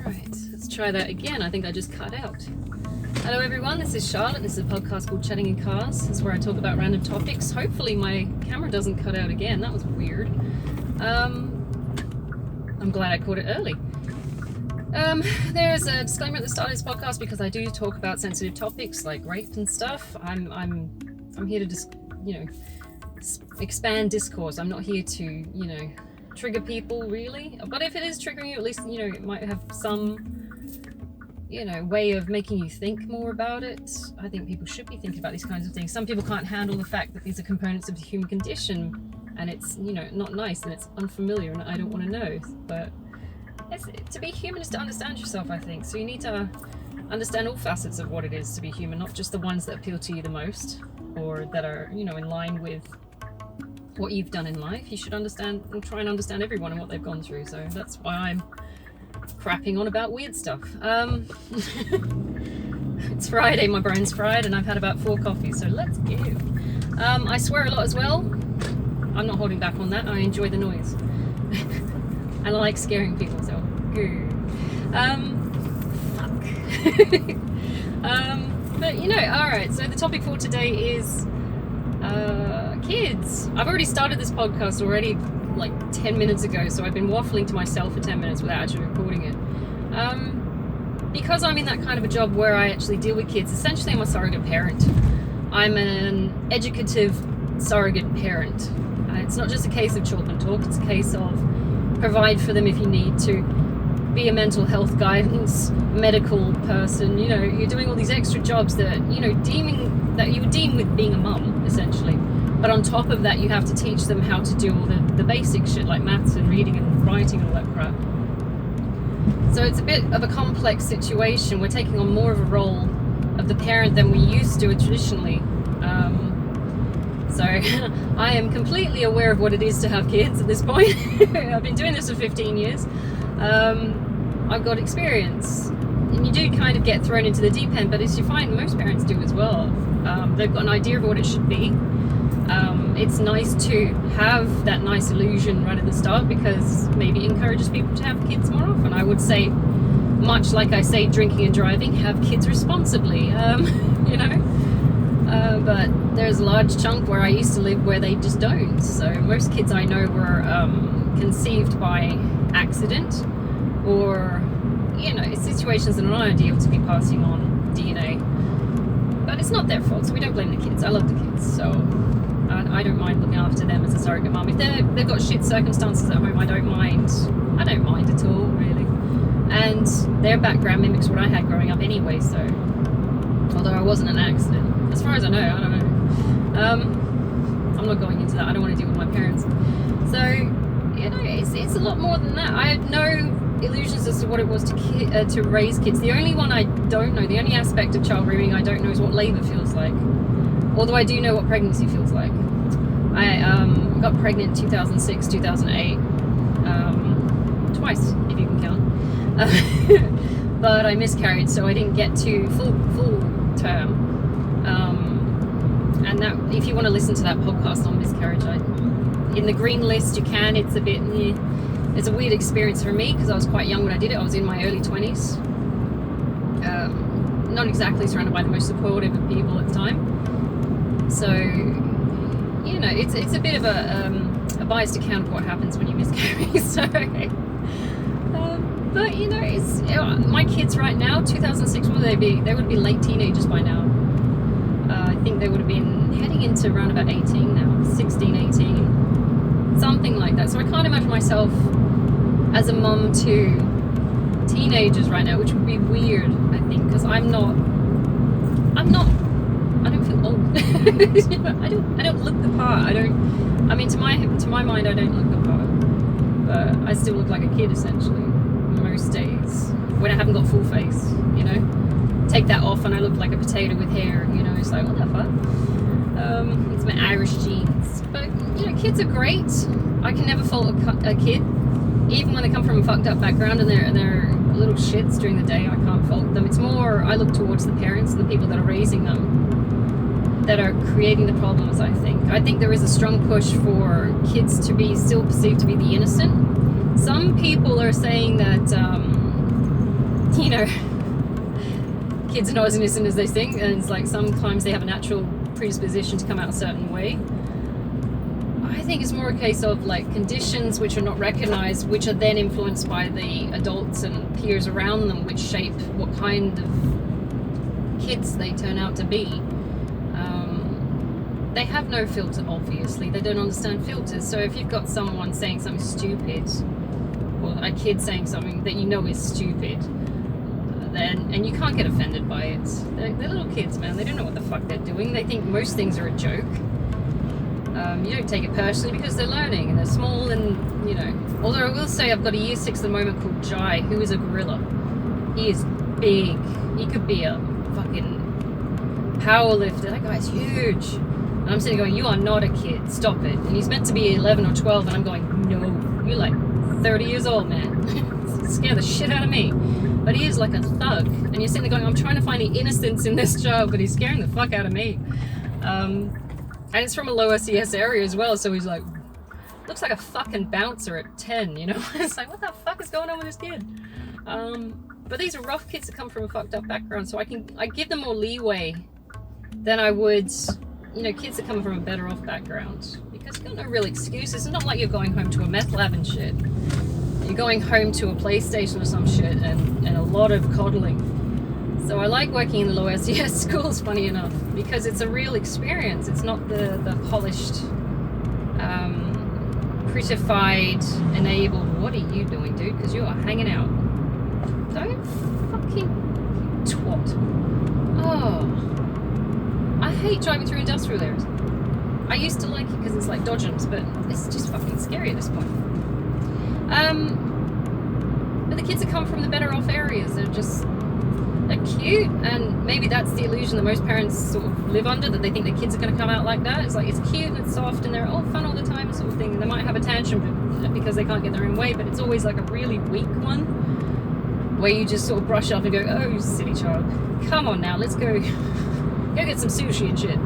Alright, let's try that again. I think I just cut out. Hello everyone, this is Charlotte. This is a podcast called Chatting in Cars. This is where I talk about random topics. Hopefully my camera doesn't cut out again. That was weird. I'm glad I caught it early. There's a disclaimer at the start of this podcast because I do talk about sensitive topics like rape and stuff. I'm here to just, expand discourse. I'm not here to, trigger people really. But if it is triggering you, at least, it might have some, way of making you think more about it. I think people should be thinking about these kinds of things. Some people can't handle the fact that these are components of the human condition and it's, not nice and it's unfamiliar and I don't want to know. But to be human is to understand yourself, I think. So you need to understand all facets of what it is to be human, not just the ones that appeal to you the most or that are, in line with what you've done in life. You should understand and try and understand everyone and what they've gone through. So that's why I'm crapping on about weird stuff. It's Friday, my brain's fried, and I've had about 4 coffees, so let's go. I swear a lot as well. I'm not holding back on that. I enjoy the noise. I like scaring people, so good. Fuck. But alright, so the topic for today is kids. I've already started this podcast like 10 minutes ago, so I've been waffling to myself for 10 minutes without actually recording it. Because I'm in that kind of a job where I actually deal with kids, essentially I'm a surrogate parent. I'm an educative surrogate parent. It's not just a case of children talk, it's a case of provide for them if you need to, be a mental health guidance, medical person, you're doing all these extra jobs that, that you would deem with being a mum, essentially. But on top of that, you have to teach them how to do all the basic shit like maths and reading and writing and all that crap. So it's a bit of a complex situation. We're taking on more of a role of the parent than we used to traditionally. So I am completely aware of what it is to have kids at this point. I've been doing this for 15 years. I've got experience. And you do kind of get thrown into the deep end, but as you find most parents do as well. They've got an idea of what it should be. It's nice to have that nice illusion right at the start because maybe it encourages people to have kids more often. I would say, much like I say drinking and driving, have kids responsibly, but there's a large chunk where I used to live where they just don't. So most kids I know were conceived by accident or, situations that are not ideal to be passing on DNA. But it's not their fault, so we don't blame the kids. I love the kids, so I don't mind looking after them as a surrogate mum. If they've got shit circumstances at home, I don't mind at all, really. And their background mimics what I had growing up anyway, so although I wasn't an accident. As far as I know, I don't know. I'm not going into that. I don't want to deal with my parents. So, it's a lot more than that. I had no illusions as to what it was to raise kids. The only one I don't know, the only aspect of child rearing I don't know is what labour feels like. Although I do know what pregnancy feels like. I got pregnant in 2006, 2008, twice, if you can count. But I miscarried, so I didn't get to full term. And that, if you want to listen to that podcast on miscarriage, in the green list you can. It's a bit, it's a weird experience for me because I was quite young when I did it. I was in my early 20s. Not exactly surrounded by the most supportive of people at the time. So, it's a bit of a biased account of what happens when you miscarry. So, but it's my kids right now. 2006, what would they be? They would be late teenagers by now. I think they would have been heading into around about 18 now, 16, 18, something like that. So I can't imagine myself as a mum to teenagers right now, which would be weird, I think, because I don't feel old. I don't look the part. To my mind, I don't look the part, but I still look like a kid essentially most days when I haven't got full face. Take that off and I look like a potato with hair. It's like, what the fuck? It's my Irish genes. But kids are great. I can never fault a kid, even when they come from a fucked up background and they're little shits during the day. I can't fault them. It's more I look towards the parents and the people that are raising them that are creating the problems. I think there is a strong push for kids to be still perceived to be the innocent. Some people are saying that you know, kids are not as innocent as they think, and it's like sometimes they have a natural predisposition to come out a certain way. I think it's more a case of like conditions which are not recognized, which are then influenced by the adults and peers around them, which shape what kind of kids they turn out to be. They have no filter, obviously. They don't understand filters. So if you've got someone saying something stupid, or a kid saying something that you know is stupid, then, and you can't get offended by it. They're little kids, man. They don't know what the fuck they're doing. They think most things are a joke. You don't take it personally because they're learning and they're small, and, you know. Although I will say I've got a year 6 at the moment called Jai, who is a gorilla. He is big. He could be a fucking power lifter. That guy's huge. And I'm sitting going, you are not a kid, stop it. And he's meant to be 11 or 12, and I'm going, no, you're like 30 years old, man. Scare the shit out of me. But he is like a thug. And you're sitting there going, I'm trying to find the innocence in this child, but he's scaring the fuck out of me. And it's from a low SES area as well, so he's like, looks like a fucking bouncer at 10, you know? It's like, what the fuck is going on with this kid? But these are rough kids that come from a fucked up background, so I give them more leeway than I would, you know, kids that come from a better off background, because you've got no real excuses. It's not like you're going home to a meth lab and shit. You're going home to a PlayStation or some shit and a lot of coddling. So I like working in the low SES schools, funny enough, because it's a real experience. It's not the polished, prettified, enabled, what are you doing, dude? Because you are hanging out. Don't fucking twat. Oh. I hate driving through industrial areas. I used to like it because it's like Dodgems, but it's just fucking scary at this point. But the kids that come from the better off areas, they're cute, and maybe that's the illusion that most parents sort of live under, that they think their kids are going to come out like that. It's like, it's cute and it's soft and they're all fun all the time sort of thing, and they might have a tantrum because they can't get their own way, but it's always like a really weak one where you just sort of brush up and go, oh, you silly child, come on now, let's go get some sushi and shit.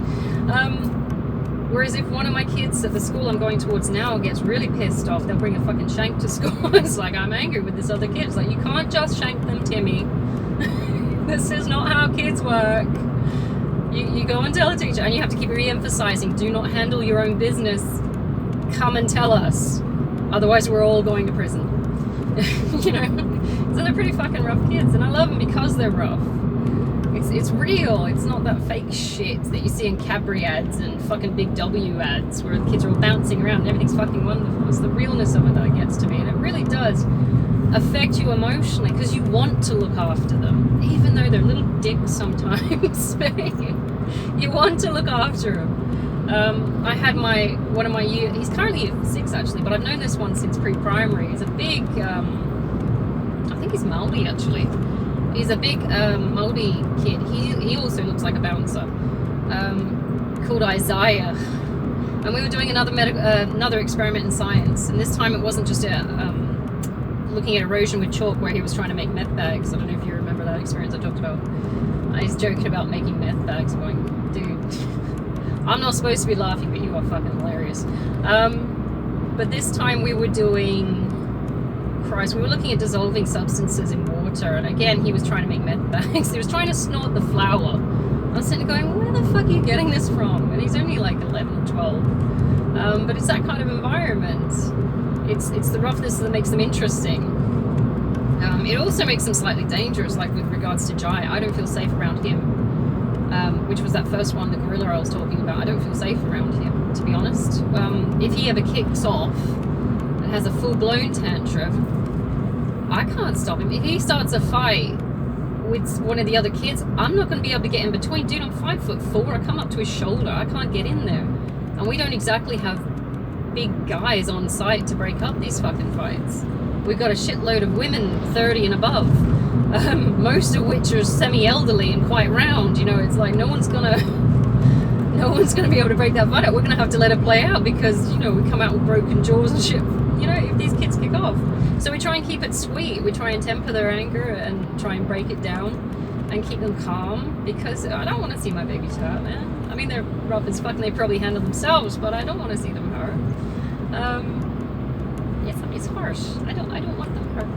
Whereas if one of my kids at the school I'm going towards now gets really pissed off, they'll bring a fucking shank to school. It's like, I'm angry with this other kid. It's like, you can't just shank them, Timmy. This is not how kids work. You go and tell a teacher, and you have to keep re-emphasizing, do not handle your own business. Come and tell us. Otherwise we're all going to prison. You know? So they're pretty fucking rough kids, and I love them because they're rough. It's real. It's not that fake shit that you see in Cadbury ads and fucking Big W ads where the kids are all bouncing around and everything's fucking wonderful. It's the realness of it that gets to me, and it really does affect you emotionally because you want to look after them, even though they're little dicks sometimes. You want to look after them. I had one of my he's currently year 6 actually, but I've known this one since pre-primary. He's a big, I think he's Māori actually. He's a big Māori kid. He also looks like a bouncer, called Isaiah. And we were doing another experiment in science, and this time it wasn't just looking at erosion with chalk where he was trying to make meth bags. I don't know if you remember that experience I talked about. I was joking about making meth bags, going, dude, I'm not supposed to be laughing, but you are fucking hilarious. But this time we were doing, we were looking at dissolving substances in water, and again he was trying to make meth bags. He was trying to snort the flour. I was sitting there going, where the fuck are you getting this from? And he's only like 11 or 12. But it's that kind of environment. It's the roughness that makes them interesting. It also makes them slightly dangerous, like with regards to Jai. I don't feel safe around him, which was that first one, the gorilla I was talking about. I don't feel safe around him, to be honest. If he ever kicks off and has a full-blown tantrum, I can't stop him. If he starts a fight with one of the other kids, I'm not going to be able to get in between. Dude, I'm 5'4". I come up to his shoulder. I can't get in there. And we don't exactly have big guys on site to break up these fucking fights. We've got a shitload of women 30 and above, most of which are semi-elderly and quite round. You know, it's like no one's gonna be able to break that fight up. We're gonna have to let it play out because, you know, we come out with broken jaws and shit, you know, if these kids kick off. So we try and keep it sweet. We try and temper their anger and try and break it down and keep them calm, because I don't want to see my babies hurt, man. I mean, they're rough as fuck and they probably handle themselves, but I don't want to see them hurt. Yes, it's harsh. I don't want them hurt.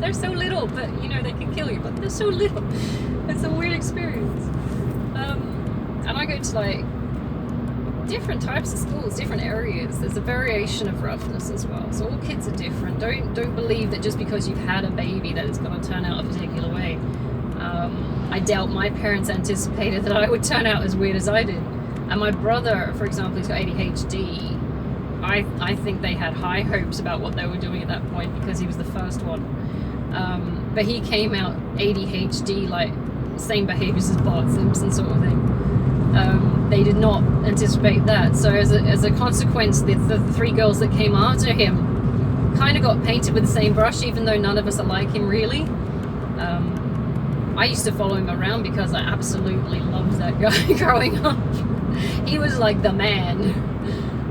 They're so little, but you know, they can kill you, but they're so little. It's a weird experience. And I go to like different types of schools, different areas. There's a variation of roughness as well. So all kids are different. Don't believe that just because you've had a baby that it's going to turn out a particular way. I doubt my parents anticipated that I would turn out as weird as I did. And my brother, for example, he's got ADHD. I think they had high hopes about what they were doing at that point because he was the first one. But he came out ADHD, like same behaviors as Bart Simpson sort of thing. They did not anticipate that. So as a consequence, the three girls that came after him kind of got painted with the same brush, even though none of us are like him really. I used to follow him around because I absolutely loved that guy growing up. He was like the man.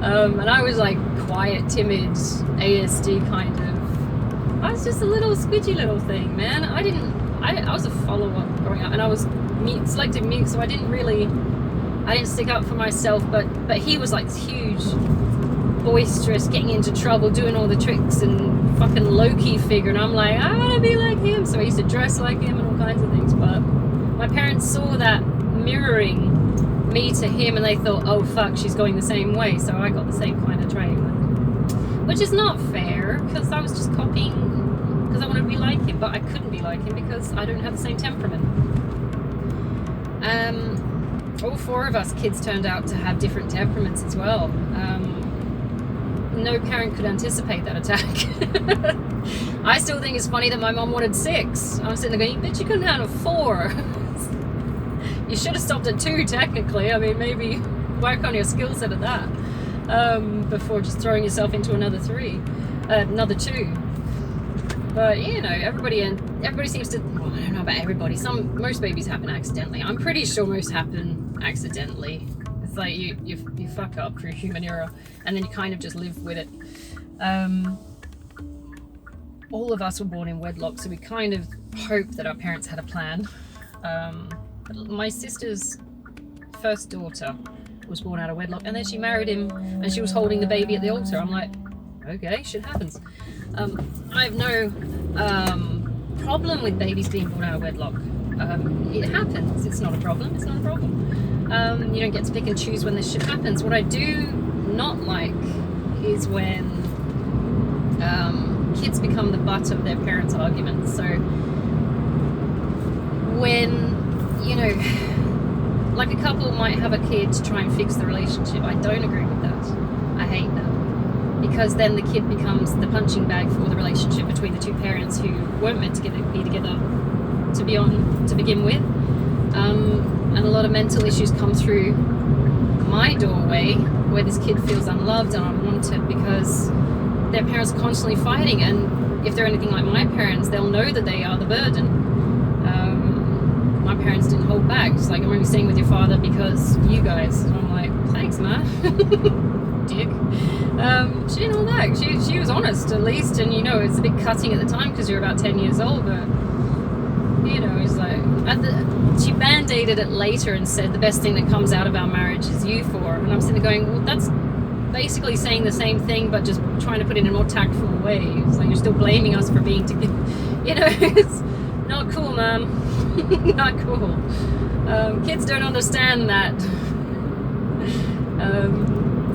And I was like quiet, timid, ASD kind of. I was just a little squidgy little thing, man. I was a follower growing up, and I was selective mute, so I didn't stick up for myself, but he was like this huge, boisterous, getting into trouble, doing all the tricks and fucking low-key figure, and I'm like, I want to be like him, so I used to dress like him and all kinds of things. But my parents saw that mirroring me to him, and they thought, oh fuck, she's going the same way, so I got the same kind of trait, which is not fair, because I was just copying because I wanted to be like him, but I couldn't be like him because I don't have the same temperament. All four of us kids turned out to have different temperaments as well. No parent could anticipate that attack. I still think it's funny that my mom wanted 6. I'm sitting there going, bitch, you couldn't handle 4. You should have stopped at 2 technically. I mean, maybe work on your skill set at that before just throwing yourself into another 2. But you know, everybody seems to. Well, I don't know about everybody. Most babies happen accidentally. I'm pretty sure most happen accidentally. It's like you fuck up through human error, and then you kind of just live with it. All of us were born in wedlock, so we kind of hope that our parents had a plan. But my sister's first daughter was born out of wedlock, and then she married him, and she was holding the baby at the altar. I'm like, okay, shit happens. I have no problem with babies being born out of wedlock. It happens. It's not a problem. It's not a problem. You don't get to pick and choose when this shit happens. What I do not like is when kids become the butt of their parents' arguments. So when, you know, like a couple might have a kid to try and fix the relationship, I don't agree with that. I hate that. Because then the kid becomes the punching bag for the relationship between the two parents who weren't meant to be together to begin with. And a lot of mental issues come through my doorway where this kid feels unloved and unwanted because their parents are constantly fighting, and if they're anything like my parents, they'll know that they are the burden. My parents didn't hold back. It's like, I'm only staying with your father because you guys. And I'm like, thanks, man. Dick. She didn't hold back. She was honest, at least, and you know, it's a bit cutting at the time because you're about 10 years old, but you know, it's like she band-aided it later and said the best thing that comes out of our marriage is you four. And I'm sitting there going, well, that's basically saying the same thing but just trying to put it in a more tactful way. It's like you're still blaming us for being together. You know, it's not cool, man. Not cool. Kids don't understand that.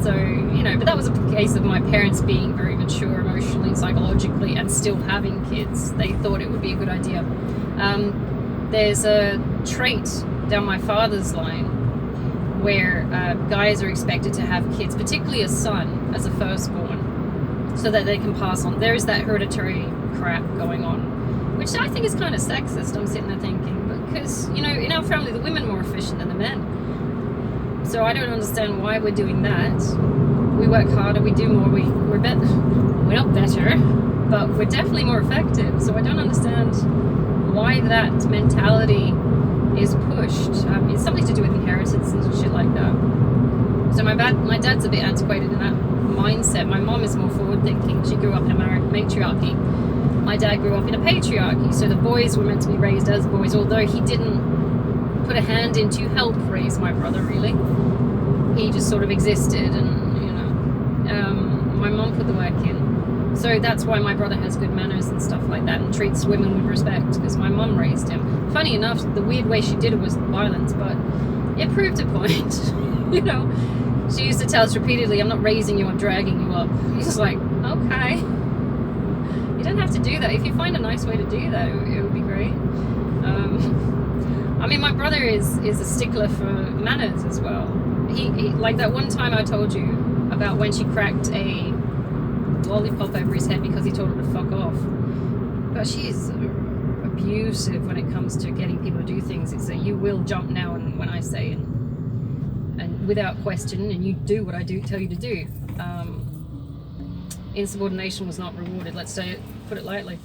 So, you know, but that was a case of my parents being very mature emotionally and psychologically and still having kids. They thought it would be a good idea. There's a trait down my father's line where guys are expected to have kids, particularly a son as a firstborn, so that they can pass on. There is that hereditary crap going on, which I think is kind of sexist. I'm sitting there thinking, because, you know, in our family the women are more efficient than the men. So I don't understand why we're doing that. We work harder, we do more, we're better. We're not better, but we're definitely more effective. So I don't understand why that mentality is pushed. It's something to do with inheritance and shit like that. So my dad's a bit antiquated in that mindset. My mom is more forward thinking. She grew up in a matriarchy. My dad grew up in a patriarchy. So the boys were meant to be raised as boys, although he didn't put a hand in to help raise my brother, really. He just sort of existed, and you know, my mom put the work in. So that's why my brother has good manners and stuff like that, and treats women with respect, because my mum raised him. Funny enough, the weird way she did it was violence, but it proved a point. You know, she used to tell us repeatedly, I'm not raising you, I'm dragging you up. He's just like, okay. You don't have to do that. If you find a nice way to do that, it would be great. I mean, my brother is a stickler for manners as well. He like that one time I told you about when she cracked a lollipop over his head because he told her to fuck off. But she's abusive when it comes to getting people to do things. It's a you will jump now and when I say and without question, and you do what I tell you to do. Insubordination was not rewarded, let's say it, put it lightly.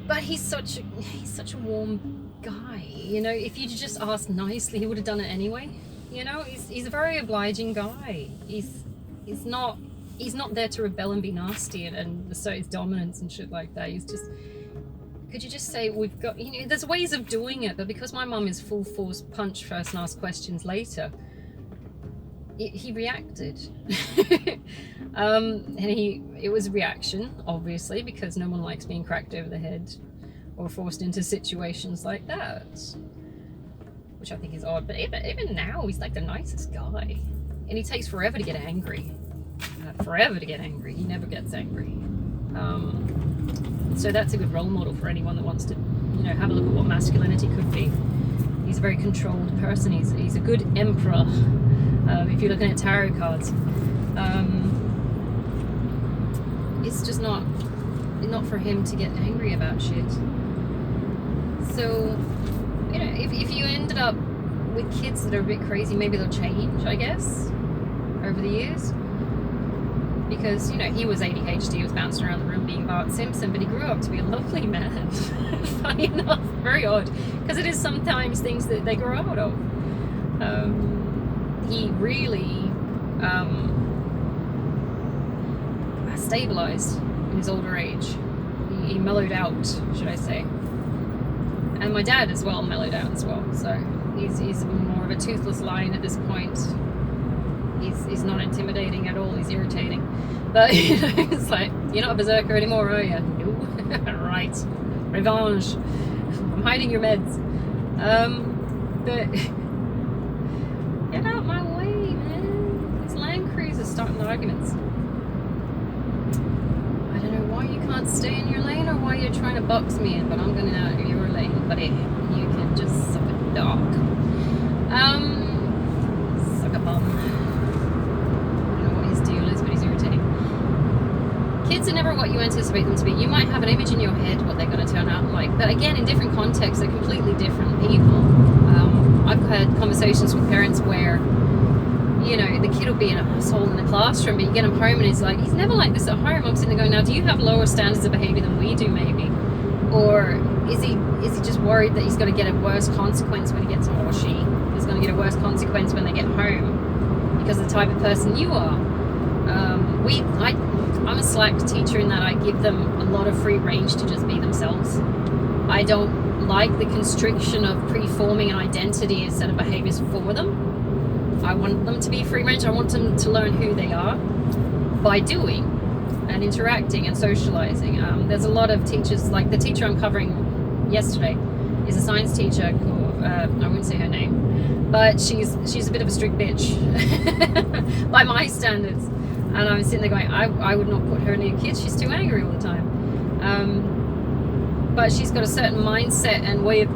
But he's such a warm guy. You know, if you just asked nicely, he would have done it anyway. You know, he's a very obliging guy. He's not there to rebel and be nasty and assert his dominance and shit like that. He's just, could you just say, we've got, you know, there's ways of doing it, but because my mum is full force punch first and ask questions later, he reacted. And it was a reaction, obviously, because no one likes being cracked over the head or forced into situations like that, which I think is odd. But even now, he's like the nicest guy, and he takes forever to get angry. He never gets angry. So that's a good role model for anyone that wants to, you know, have a look at what masculinity could be. He's a very controlled person. He's a good emperor. If you're looking at tarot cards, it's just not for him to get angry about shit. So, you know, if you ended up with kids that are a bit crazy, maybe they'll change, I guess, over the years. Because, you know, he was ADHD, he was bouncing around the room being Bart Simpson, but he grew up to be a lovely man. Funny enough, very odd, because it is sometimes things that they grow out of. He really stabilized in his older age. He mellowed out, should I say. And my dad as well mellowed out as well. So he's more of a toothless lion at this point. He's not intimidating at all. He's irritating. But you know, it's like, you're not a berserker anymore, are you? No. Right. Revenge. I'm hiding your meds. But get out my way, man. These Land Cruisers starting arguments. I don't know why you can't stay in your lane or why you're trying to box me in, but I'm going out of your lane, buddy. You can just suck a dog. Suck a bum. I don't know what his deal is, but he's irritating. Kids are never what you anticipate them to be. You might have an image in your head what they're going to turn out like, but again, in different contexts, they're completely different people. I've had conversations with parents where, you know, the kid will be an asshole in the classroom, but you get him home and he's like, he's never like this at home. I'm sitting there going, now, do you have lower standards of behavior than we do, maybe? Or is he just worried that he's going to get a worse consequence when he gets home, or she is going to get a worse consequence when they get home because of the type of person you are? I'm a slack teacher in that I give them a lot of free range to just be themselves. I don't like the constriction of preforming an identity and set of behaviors for them. I want them to be free range. I want them to learn who they are by doing and interacting and socializing. There's a lot of teachers, like the teacher I'm covering yesterday is a science teacher called, I wouldn't say her name, but she's a bit of a strict bitch by my standards. And I'm sitting there going, I would not put her near kids. She's too angry all the time. But she's got a certain mindset and way of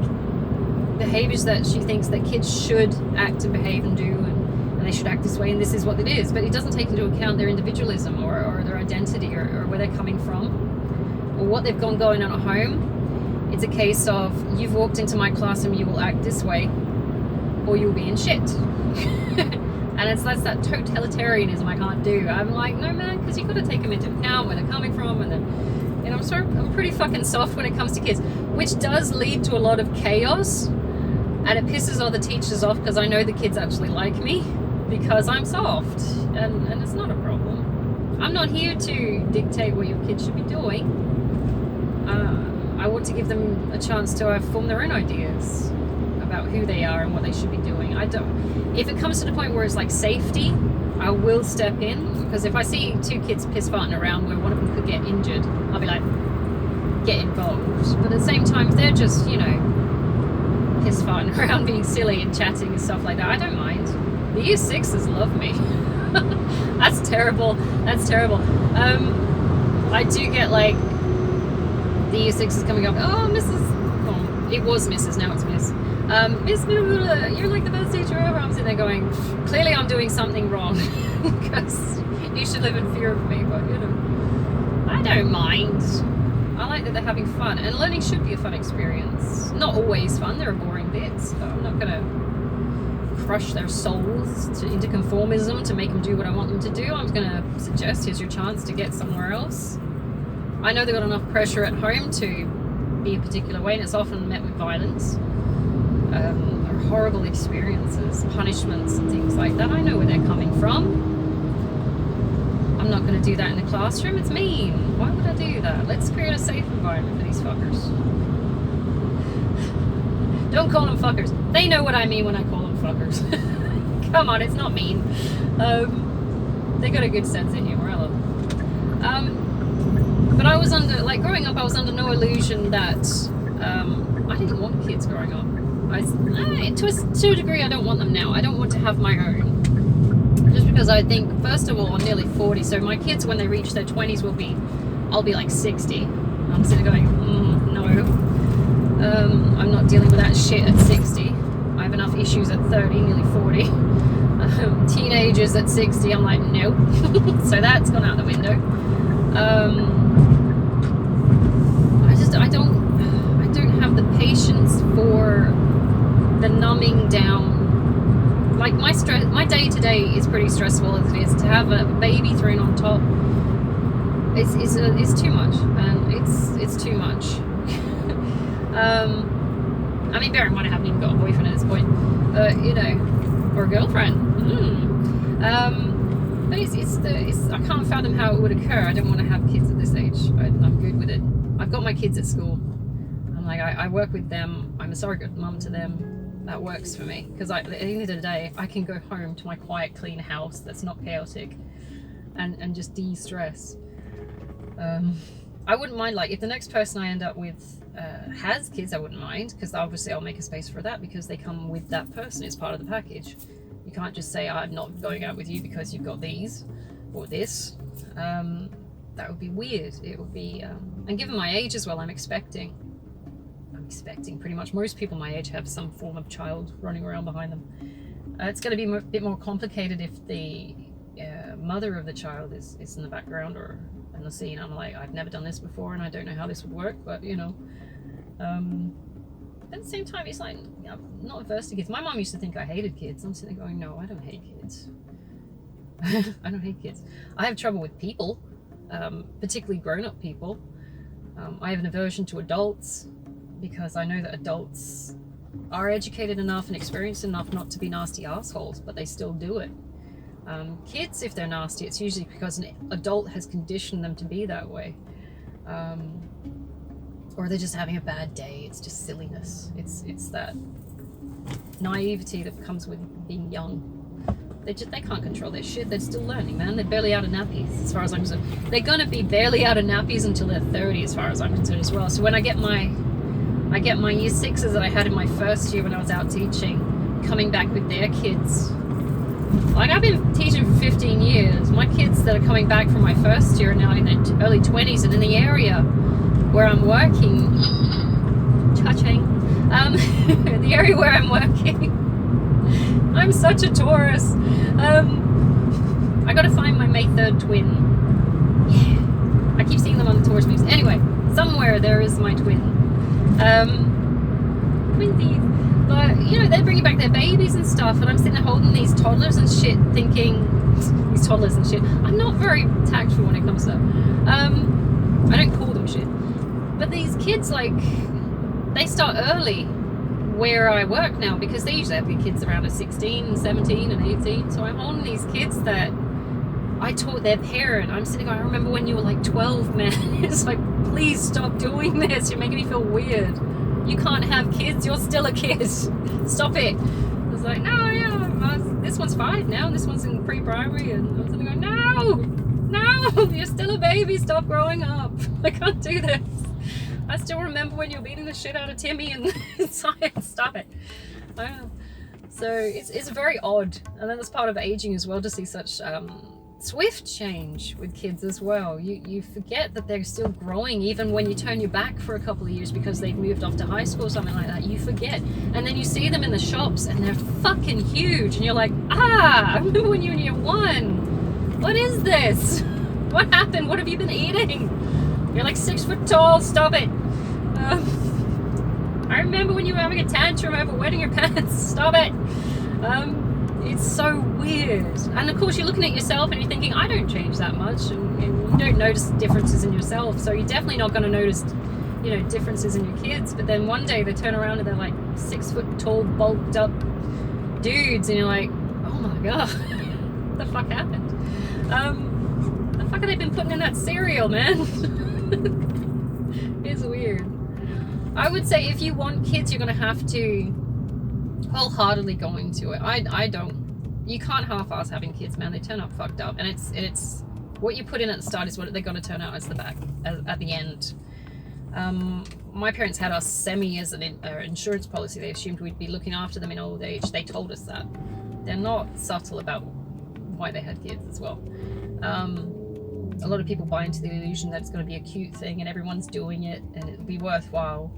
behaviors that she thinks that kids should act and behave and do, and they should act this way, and this is what it is. But it doesn't take into account their individualism or their identity or where they're coming from or what they've got going on at home. It's a case of, you've walked into my classroom, you will act this way or you'll be in shit. And that's that totalitarianism I can't do. I'm like, no man, because you've got to take them into account where they're coming from, and then, you know, I'm pretty fucking soft when it comes to kids, which does lead to a lot of chaos, and it pisses all the teachers off because I know the kids actually like me because I'm soft, and it's not a problem. I'm not here to dictate what your kids should be doing. I want to give them a chance to form their own ideas about who they are and what they should be doing. If it comes to the point where it's like safety, I will step in, because if I see two kids piss farting around where one of them could get injured, I'll be like, get involved. But at the same time, if they're just, you know, piss farting around being silly and chatting and stuff like that, I don't mind. The year sixes love me. That's terrible. I do get like the year sixes coming up, oh, it was Mrs., now it's Miss. Miss, you're like the best teacher ever. I'm sitting there going, clearly I'm doing something wrong, because you should live in fear of me, but you know, I don't mind. I like that they're having fun, and learning should be a fun experience. Not always fun, there are boring bits, but I'm not going to crush their souls into conformism to make them do what I want them to do. I'm going to suggest, here's your chance to get somewhere else. I know they've got enough pressure at home to be a particular way, and it's often met with violence, or horrible experiences, punishments and things like that. I know where they're coming from. I'm not going to do that in the classroom. It's mean. Why would I do that? Let's create a safe environment for these fuckers. Don't call them fuckers. They know what I mean when I call them fuckers. Come on, it's not mean. They got a good sense of humor. I love them. But I was under, like, growing up, I was under no illusion that I didn't want kids growing up. To a degree, I don't want them now. I don't want to have my own. Just because I think, first of all, I'm nearly 40, so my kids, when they reach their 20s, I'll be like 60. I'm sitting going, no. I'm not dealing with that shit at 60. I have enough issues at 30, nearly 40. Teenagers at 60, I'm like, nope. So that's gone out the window. I don't have the patience for the numbing down. Like my day to day is pretty stressful as it is. To have a baby thrown on top, it's too much, and it's too much. I mean, bear in mind I haven't even got a boyfriend at this point, you know, or a girlfriend. But I can't fathom how it would occur. I don't want to have kids at this age. I'm good with it. I've got my kids at school. I'm like, I work with them. I'm a surrogate mum to them. That works for me, because at the end of the day, I can go home to my quiet, clean house that's not chaotic, and just de-stress. I wouldn't mind, like, if the next person I end up with has kids, I wouldn't mind, because obviously I'll make a space for that, because they come with that person. It's part of the package. You can't just say, I'm not going out with you because you've got these or this. That would be weird. It would be, and given my age as well, I'm expecting pretty much most people my age have some form of child running around behind them. It's going to be a bit more complicated if the mother of the child is in the background or in the scene. I'm like, I've never done this before, and I don't know how this would work, but you know. At the same time, it's like, I'm not averse to kids. My mom used to think I hated kids. I'm sitting there going, no, I don't hate kids. I don't hate kids. I have trouble with people, particularly grown-up people. I have an aversion to adults, because I know that adults are educated enough and experienced enough not to be nasty assholes, but they still do it. Kids, if they're nasty, it's usually because an adult has conditioned them to be that way. Or they're just having a bad day. It's just silliness. It's that naivety that comes with being young. They can't control their shit. They're still learning, man. They're barely out of nappies, as far as I'm concerned. They're gonna be barely out of nappies until they're 30, as far as I'm concerned as well. So when I get my year sixes that I had in my first year when I was out teaching, coming back with their kids. Like, I've been teaching for 15 years. My kids that are coming back from my first year are now in their early 20s, and in the area where I'm working, the area where I'm working, I'm such a Taurus. I gotta find my May 3rd twin. Yeah, I keep seeing them on the Taurus moves. Anyway, somewhere there is my twin. Twinsies. But, you know, they're bringing back their babies and stuff, and I'm sitting there holding these toddlers and shit, thinking, these toddlers and shit. I'm not very tactful when it comes to that. I don't call them shit. But these kids, like, they start early where I work now, because they usually have the kids around at 16 and 17 and 18. So I'm holding these kids that I taught their parent. I'm sitting going, I remember when you were like 12, man. It's like, please stop doing this. You're making me feel weird. You can't have kids. You're still a kid. Stop it. I was like, no, yeah, this one's 5 now, and this one's in pre-primary, and I was going, no, you're still a baby. Stop growing up. I can't do this. I still remember when you were beating the shit out of Timmy and science. Stop it. I don't know. So it's very odd, and then that's part of aging as well, to see such swift change with kids as well. You forget that they're still growing even when you turn your back for a couple of years because they've moved off to high school or something like that. You forget, and then you see them in the shops and they're fucking huge, and you're like, I remember when you were in year 1. What is this? What happened? What have you been eating? You're like 6 foot tall. Stop it. I remember when you were having a tantrum over wetting your pants. Stop it. It's so weird. And of course you're looking at yourself and you're thinking, I don't change that much, and you don't notice differences in yourself, so you're definitely not going to notice, you know, differences in your kids. But then one day they turn around and they're like 6 foot tall, bulked up dudes, and you're like, oh my god, what the fuck happened? The fuck have they been putting in that cereal, man? It's weird. I would say if you want kids, you're going to have to wholeheartedly go into it. I don't. You can't half-ass having kids, man. They turn up fucked up, and it's what you put in at the start is what they're going to turn out as at the end. My parents had us semi as an insurance policy. They assumed we'd be looking after them in old age. They told us that. They're not subtle about why they had kids as well. A lot of people buy into the illusion that it's going to be a cute thing and everyone's doing it and it'll be worthwhile.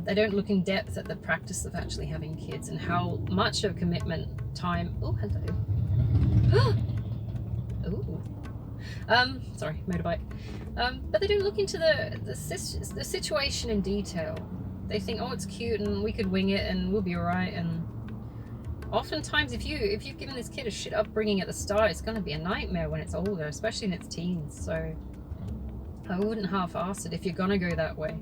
They don't look in depth at the practice of actually having kids and how much of commitment, time. Oh, hello. Ooh. Sorry, motorbike. But they don't look into the situation in detail. They think, oh, it's cute and we could wing it and we'll be alright. And oftentimes, if you've given this kid a shit upbringing at the start, it's going to be a nightmare when it's older, especially in its teens. So I wouldn't half-ass it if you're going to go that way.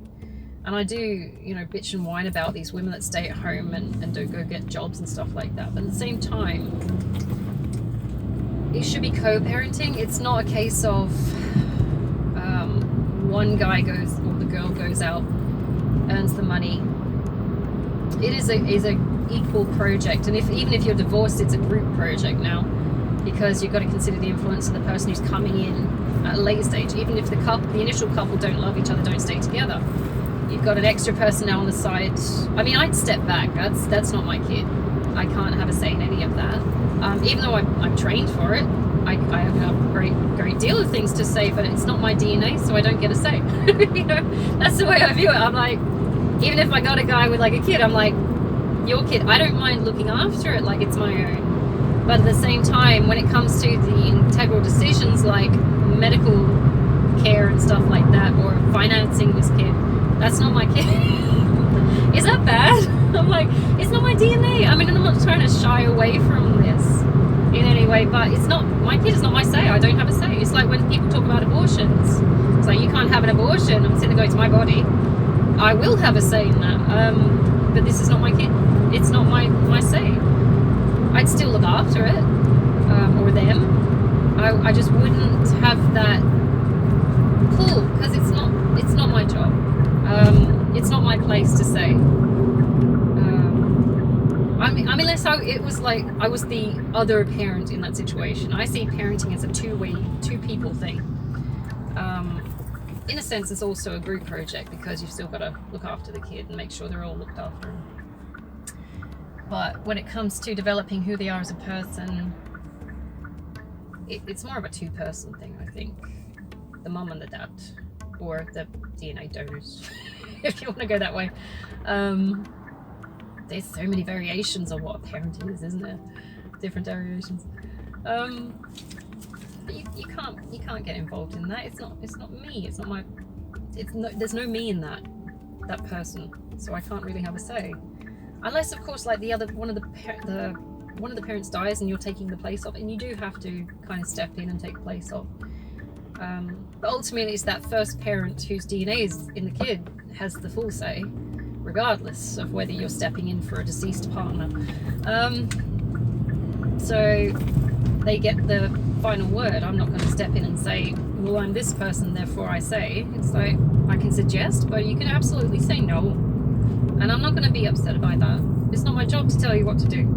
And I do, you know, bitch and whine about these women that stay at home and don't go get jobs and stuff like that. But at the same time, it should be co-parenting. It's not a case of one guy goes or the girl goes out, earns the money. It is a equal project, and even if you're divorced, it's a group project now, because you've got to consider the influence of the person who's coming in at a later stage. Even if the initial couple don't love each other, don't stay together, you've got an extra person now on the side. I mean, I'd step back. That's not my kid. I can't have a say in any of that. Even though I'm trained for it, I have a great deal of things to say, but it's not my DNA, so I don't get a say. You know, that's the way I view it. I'm like, even if I got a guy with like a kid, I'm like, your kid, I don't mind looking after it like it's my own. But at the same time, when it comes to the integral decisions like medical care and stuff like that, or financing this kid, that's not my kid. Is that bad? I'm like, it's not my DNA. I mean, I'm not trying to shy away from this in any way, but it's not, my kid is not my say. I don't have a say. It's like when people talk about abortions. It's like, you can't have an abortion. I'm sitting there going, it's my body. I will have a say in that. But this is not my kid. It's not my say. I'd still look after it, or them. I just wouldn't have that pull, because it's not my job. It's not my place to say. I mean, unless it was like I was the other parent in that situation. I see parenting as a two people thing. In a sense, it's also a group project, because you've still got to look after the kid and make sure they're all looked after. But when it comes to developing who they are as a person, it's more of a two-person thing, I think. The mum and the dad, or the DNA donors, if you want to go that way. There's so many variations of what parenting is, isn't there? Different variations. But you can't get involved in that. It's not me. It's not my. There's no me in that person. So I can't really have a say, unless of course like one of the parents dies and you're taking the place of, and you do have to kind of step in and take place of. But ultimately, it's that first parent whose DNA is in the kid has the full say, regardless of whether you're stepping in for a deceased partner. So they get the final word. I'm not going to step in and say, well, I'm this person, therefore I say. It's like, I can suggest, but you can absolutely say no. And I'm not going to be upset by that. It's not my job to tell you what to do.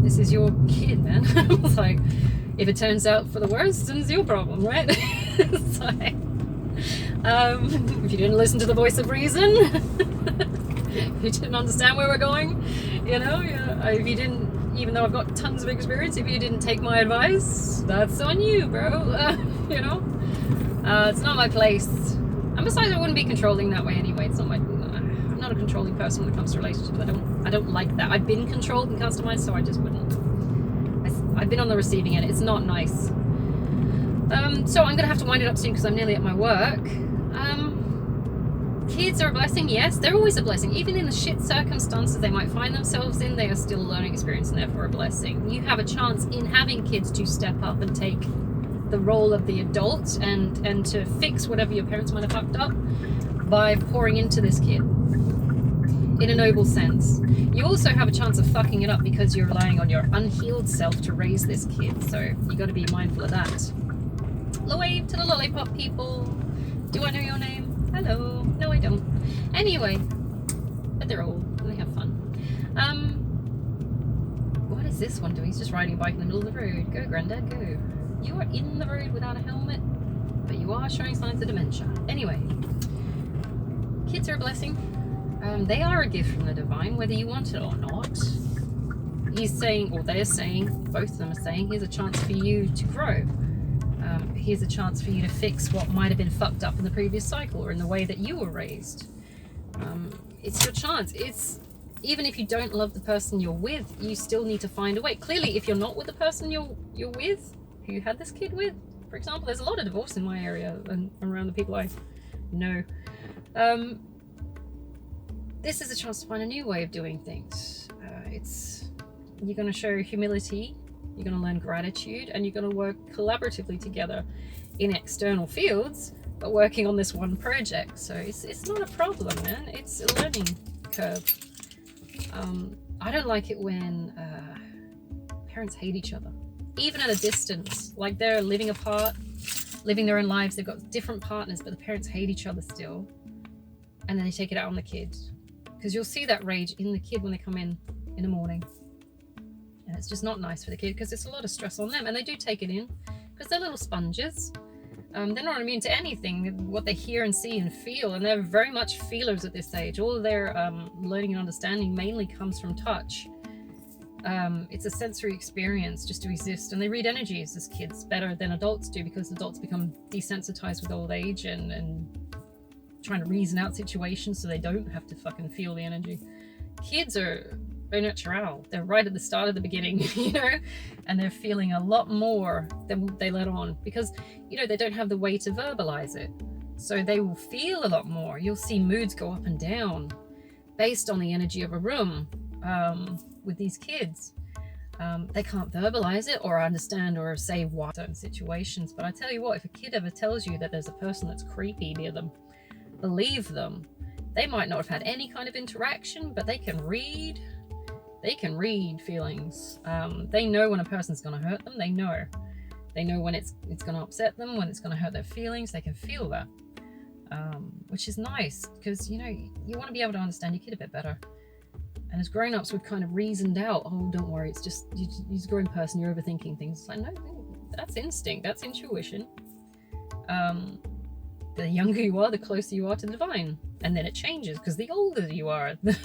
This is your kid, man. It's like, if it turns out for the worst, then it's your problem, right? It's like, if you didn't listen to the voice of reason, if you didn't understand where we're going, if you didn't, even though I've got tons of experience, if you didn't take my advice, that's on you, bro. It's not my place. And besides, I wouldn't be controlling that way anyway. It's not I'm not a controlling person when it comes to relationships. I don't like that. I've been controlled and customized, so I just wouldn't. I've been on the receiving end. It's not nice. So I'm gonna have to wind it up soon because I'm nearly at my work. Kids are a blessing, yes. They're always a blessing. Even in the shit circumstances they might find themselves in, they are still a learning experience and therefore a blessing. You have a chance in having kids to step up and take the role of the adult and to fix whatever your parents might have fucked up by pouring into this kid in a noble sense. You also have a chance of fucking it up because you're relying on your unhealed self to raise this kid, so you got to be mindful of that. Wave to the lollipop people. Do I know your name? Hello. No, I don't. Anyway, but they're old and they have fun. What is this one doing? He's just riding a bike in the middle of the road. Go, Granddad, go. You are in the road without a helmet, but you are showing signs of dementia. Anyway, kids are a blessing. They are a gift from the divine, whether you want it or not. He's saying, or they're saying, both of them are saying, here's a chance for you to grow. Here's a chance for you to fix what might have been fucked up in the previous cycle or in the way that you were raised. It's your chance. Even if you don't love the person you're with, you still need to find a way. Clearly, if you're not with the person you're with, who you had this kid with, for example, there's a lot of divorce in my area and around the people I know. This is a chance to find a new way of doing things. You're going to show humility, you're going to learn gratitude, and you're going to work collaboratively together in external fields, but working on this one project. So it's not a problem, man. It's a learning curve. I don't like it when parents hate each other, even at a distance. Like they're living apart, living their own lives. They've got different partners, but the parents hate each other still. And then they take it out on the kid. Because you'll see that rage in the kid when they come in the morning. And it's just not nice for the kid because it's a lot of stress on them. And they do take it in because they're little sponges. They're not immune to anything, what they hear and see and feel. And they're very much feelers at this age. All of their learning and understanding mainly comes from touch. It's a sensory experience just to exist. And they read energies as kids better than adults do because adults become desensitized with old age and trying to reason out situations so they don't have to fucking feel the energy. Kids are natural. They're right at the start of the beginning, and they're feeling a lot more than they let on because, they don't have the way to verbalize it. So they will feel a lot more. You'll see moods go up and down based on the energy of a room with these kids. They can't verbalize it or understand or say why certain situations. But I tell you what, if a kid ever tells you that there's a person that's creepy near them, believe them. They might not have had any kind of interaction, but they can read feelings. They know when a person's going to hurt them. They know when it's going to upset them, when it's going to hurt their feelings. They can feel that, which is nice because you want to be able to understand your kid a bit better. And as grown-ups, we've kind of reasoned out, oh, don't worry, it's just you're a grown person, you're overthinking things. It's like, no, that's instinct, that's intuition. The younger you are, the closer you are to the divine. And then it changes, because the older you are, the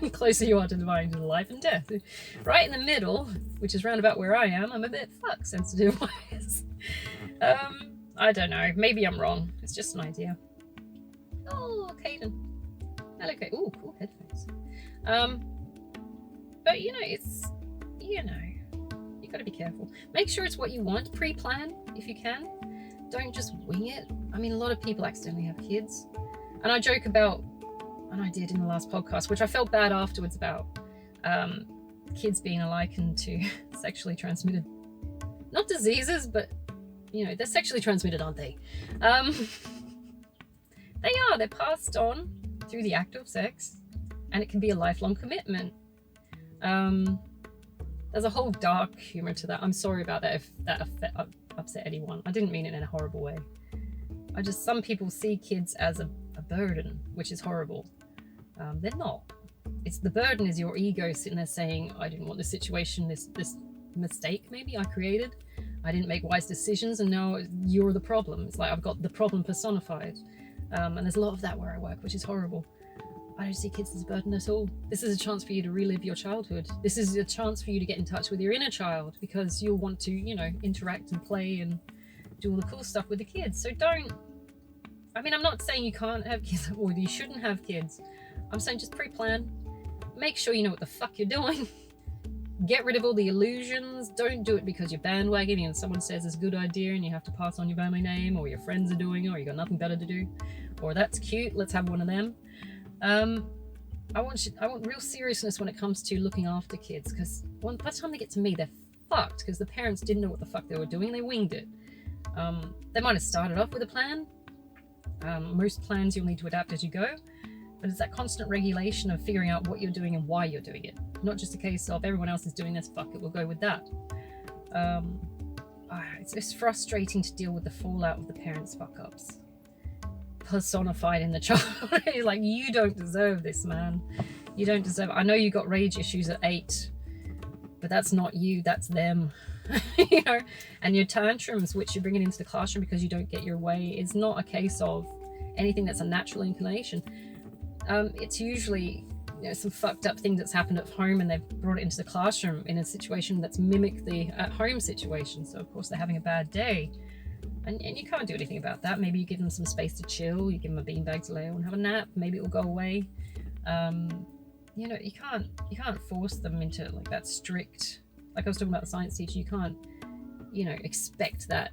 closer you are to divine, to life and death. Right in the middle, which is round about where I am, I'm a bit sensitive-wise. I don't know, maybe I'm wrong. It's just an idea. Oh, Caden. Hello, Caden. Ooh, cool headphones. But, it's, you got to be careful. Make sure it's what you want. Pre-plan, if you can. Don't just wing it. I mean, a lot of people accidentally have kids. And I joke about, and I did in the last podcast, which I felt bad afterwards about, kids being likened to sexually transmitted, not diseases, but, they're sexually transmitted, aren't they? They're passed on through the act of sex, and it can be a lifelong commitment. There's a whole dark humor to that. I'm sorry about that if that upset anyone. I didn't mean it in a horrible way. Some people see kids as a burden, which is horrible. They're not. It's the burden is your ego sitting there saying, I didn't want this situation, this mistake maybe I created. I didn't make wise decisions, and now you're the problem. It's like I've got the problem personified. And there's a lot of that where I work, which is horrible. I don't see kids as a burden at all. This is a chance for you to relive your childhood. This is a chance for you to get in touch with your inner child, because you'll want to, interact and play and do all the cool stuff with the kids. So don't, I'm not saying you can't have kids or you shouldn't have kids. I'm saying just pre-plan. Make sure you know what the fuck you're doing. Get rid of all the illusions. Don't do it because you're bandwagoning and someone says it's a good idea and you have to pass on your family name, or your friends are doing it, or you got nothing better to do, or that's cute, let's have one of them. I want real seriousness when it comes to looking after kids, because by the time they get to me, they're fucked, because the parents didn't know what the fuck they were doing. They winged it. They might have started off with a plan. Most plans you'll need to adapt as you go, but it's that constant regulation of figuring out what you're doing and why you're doing it. Not just a case of everyone else is doing this, fuck it, we'll go with that. It's frustrating to deal with the fallout of the parents' fuck-ups personified in the child. It's like, you don't deserve this, man. You don't deserve it. I know you got rage issues at 8, but that's not you, that's them. And your tantrums, which you're bringing into the classroom because you don't get your way, is not a case of anything that's a natural inclination. It's usually some fucked up thing that's happened at home, and they've brought it into the classroom in a situation that's mimicked the at-home situation. So of course they're having a bad day, and you can't do anything about that. Maybe you give them some space to chill, you give them a beanbag to lay on and have a nap, maybe it will go away. You can't force them into like that strict, like I was talking about the science teacher, you can't expect that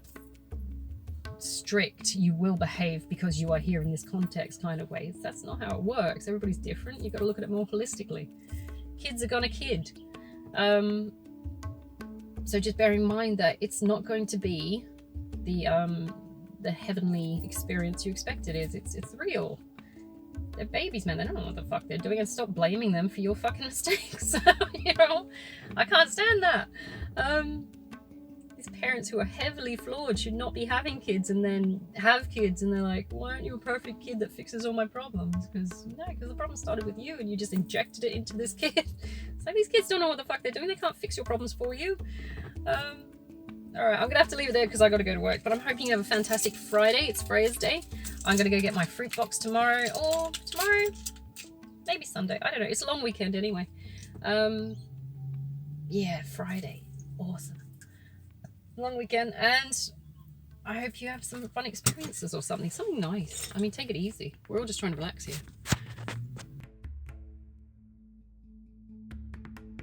strict, you will behave because you are here in this context kind of way. That's not how it works. Everybody's different. You've got to look at it more holistically. Kids are gonna kid. So just bear in mind that it's not going to be the heavenly experience you expect it is. It's real. They're babies, man. They don't know what the fuck they're doing, and stop blaming them for your fucking mistakes. I can't stand that. These parents who are heavily flawed should not be having kids, and then have kids and they're like, why aren't you a perfect kid that fixes all my problems? Because the problem started with you and you just injected it into this kid. So these kids don't know what the fuck they're doing. They can't fix your problems for you. Alright, I'm gonna have to leave it there because I gotta go to work, but I'm hoping you have a fantastic Friday. It's Freya's Day. I'm gonna go get my fruit box tomorrow, or tomorrow, maybe Sunday, I don't know. It's a long weekend anyway. Yeah, Friday, awesome. Long weekend, and I hope you have some fun experiences or something nice. Take it easy. We're all just trying to relax here.